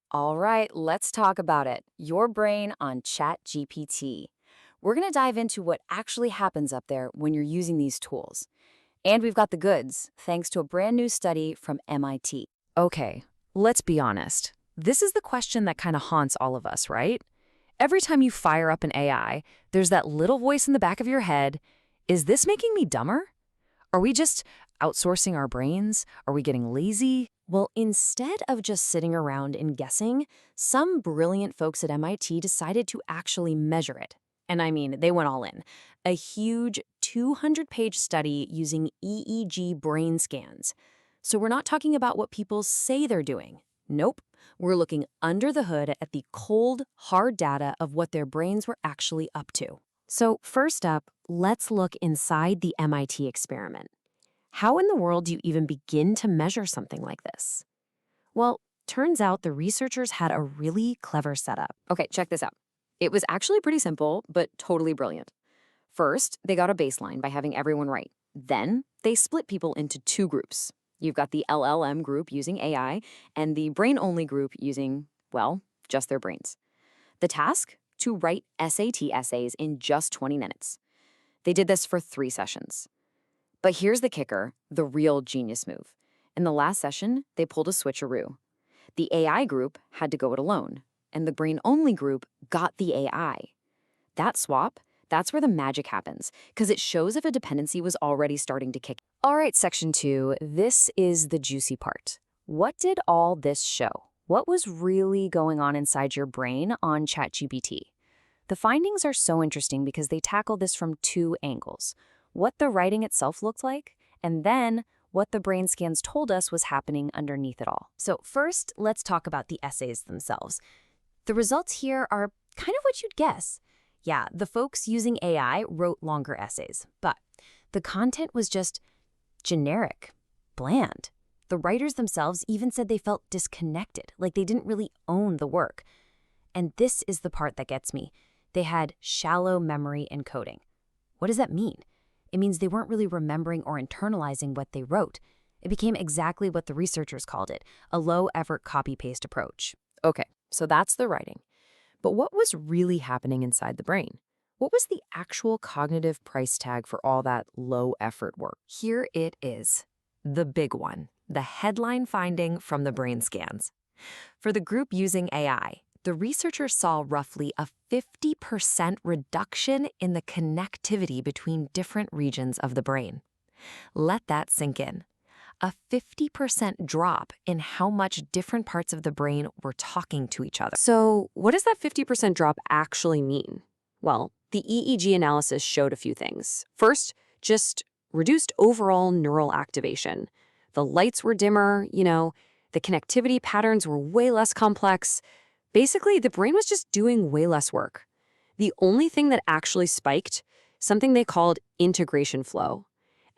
All right, let's talk about it. Your brain on ChatGPT. We're going to dive into what actually happens up there when you're using these tools. And we've got the goods, thanks to a brand new study from MIT. Okay, let's be honest. This is the question that kind of haunts all of us, right? Every time you fire up an AI, there's that little voice in the back of your head. Is this making me dumber? Are we just outsourcing our brains? Are we getting lazy? Well, instead of just sitting around and guessing, some brilliant folks at MIT decided to actually measure it. And I mean, they went all in. A huge 200-page study using EEG brain scans. So we're not talking about what people say they're doing. Nope. We're looking under the hood at the cold, hard data of what their brains were actually up to. So first up, let's look inside the MIT experiment. How in the world do you even begin to measure something like this? Well, turns out the researchers had a really clever setup. Okay, check this out. It was actually pretty simple, but totally brilliant. First, they got a baseline by having everyone write. Then, they split people into two groups. You've got the LLM group using AI, and the brain-only group using, well, just their brains. The task? To write SAT essays in just 20 minutes. They did this for 3 sessions. But here's the kicker, the real genius move. In the last session, they pulled a switcheroo. The AI group had to go it alone, and the brain-only group got the AI. That swap, that's where the magic happens, because it shows if a dependency was already starting to kick. All right, section 2, this is the juicy part. What did all this show? What was really going on inside your brain on ChatGPT? The findings are so interesting because they tackle this from 2 angles. What the writing itself looked like, and then what the brain scans told us was happening underneath it all. So first, let's talk about the essays themselves. The results here are kind of what you'd guess. Yeah, the folks using AI wrote longer essays, but the content was just generic, bland. The writers themselves even said they felt disconnected, like they didn't really own the work. And this is the part that gets me. They had shallow memory encoding. What does that mean? It means they weren't really remembering or internalizing what they wrote. It became exactly what the researchers called it, a low-effort copy-paste approach. Okay, so that's the writing. But what was really happening inside the brain? What was the actual cognitive price tag for all that low-effort work? Here it is, the big one, the headline finding from the brain scans. For the group using AI, the researchers saw roughly a 50% reduction in the connectivity between different regions of the brain. Let that sink in. A 50% drop in how much different parts of the brain were talking to each other. So, what does that 50% drop actually mean? Well, the EEG analysis showed a few things. First, just reduced overall neural activation. The lights were dimmer, the connectivity patterns were way less complex. Basically, the brain was just doing way less work. The only thing that actually spiked, something they called integration flow.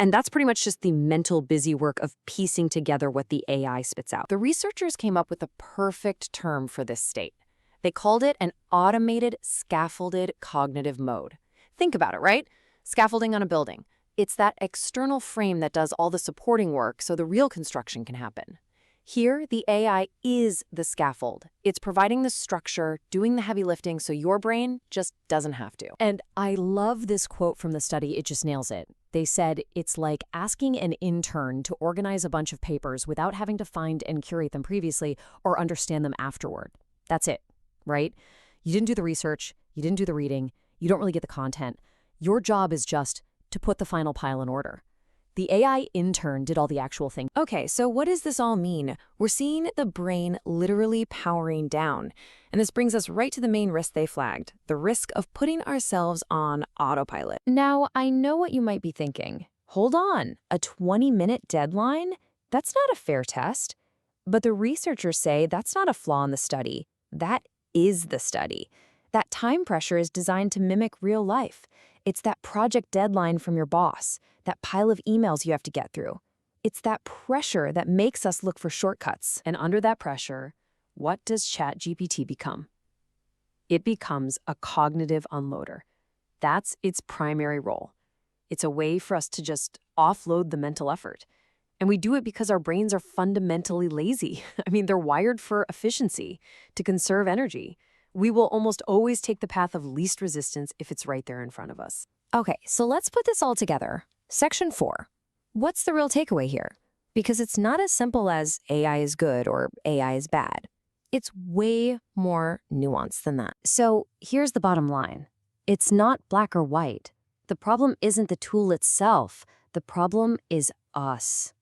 And that's pretty much just the mental busy work of piecing together what the AI spits out. The researchers came up with a perfect term for this state. They called it an automated scaffolded cognitive mode. Think about it, right? Scaffolding on a building. It's that external frame that does all the supporting work so the real construction can happen. Here, the AI is the scaffold. It's providing the structure, doing the heavy lifting so your brain just doesn't have to. And I love this quote from the study. It just nails it. They said, it's like asking an intern to organize a bunch of papers without having to find and curate them previously or understand them afterward. That's it, right? You didn't do the research. You didn't do the reading. You don't really get the content. Your job is just to put the final pile in order. The AI intern did all the actual thing. Okay, so what does this all mean? We're seeing the brain literally powering down. And this brings us right to the main risk they flagged, the risk of putting ourselves on autopilot. Now, I know what you might be thinking. Hold on, a 20-minute deadline? That's not a fair test. But the researchers say that's not a flaw in the study. That is the study. That time pressure is designed to mimic real life. It's that project deadline from your boss, that pile of emails you have to get through. It's that pressure that makes us look for shortcuts. And under that pressure, what does ChatGPT become? It becomes a cognitive unloader. That's its primary role. It's a way for us to just offload the mental effort. And we do it because our brains are fundamentally lazy. I mean, they're wired for efficiency, to conserve energy. We will almost always take the path of least resistance if it's right there in front of us. Okay, so let's put this all together. Section 4. What's the real takeaway here? Because it's not as simple as AI is good or AI is bad. It's way more nuanced than that. So here's the bottom line. It's not black or white. The problem isn't the tool itself. The problem is us.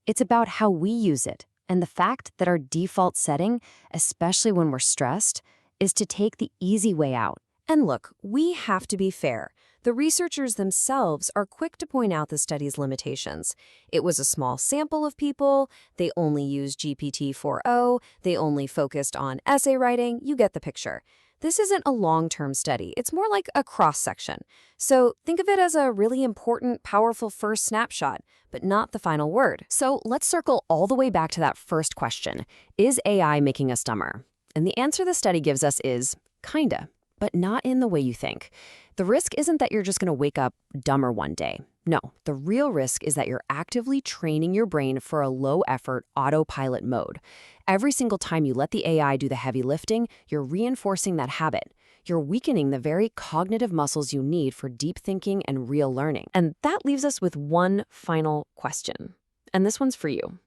It's about how we use it, and the fact that our default setting, especially when we're stressed, is to take the easy way out. And look, we have to be fair. The researchers themselves are quick to point out the study's limitations. It was a small sample of people, they only used GPT-4o, they only focused on essay writing, you get the picture. This isn't a long-term study, it's more like a cross-section. So think of it as a really important, powerful first snapshot, but not the final word. So let's circle all the way back to that first question. Is AI making us dumber? And the answer the study gives us is kinda, but not in the way you think. The risk isn't that you're just going to wake up dumber one day. No, the real risk is that you're actively training your brain for a low-effort autopilot mode. Every single time you let the AI do the heavy lifting, you're reinforcing that habit. You're weakening the very cognitive muscles you need for deep thinking and real learning. And that leaves us with one final question. And this one's for you.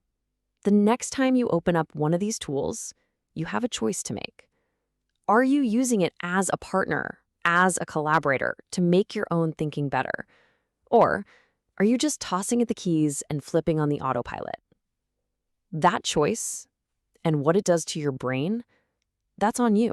The next time you open up one of these tools, you have a choice to make. Are you using it as a partner, as a collaborator, to make your own thinking better? Or are you just tossing it the keys and flipping on the autopilot? That choice and what it does to your brain, that's on you.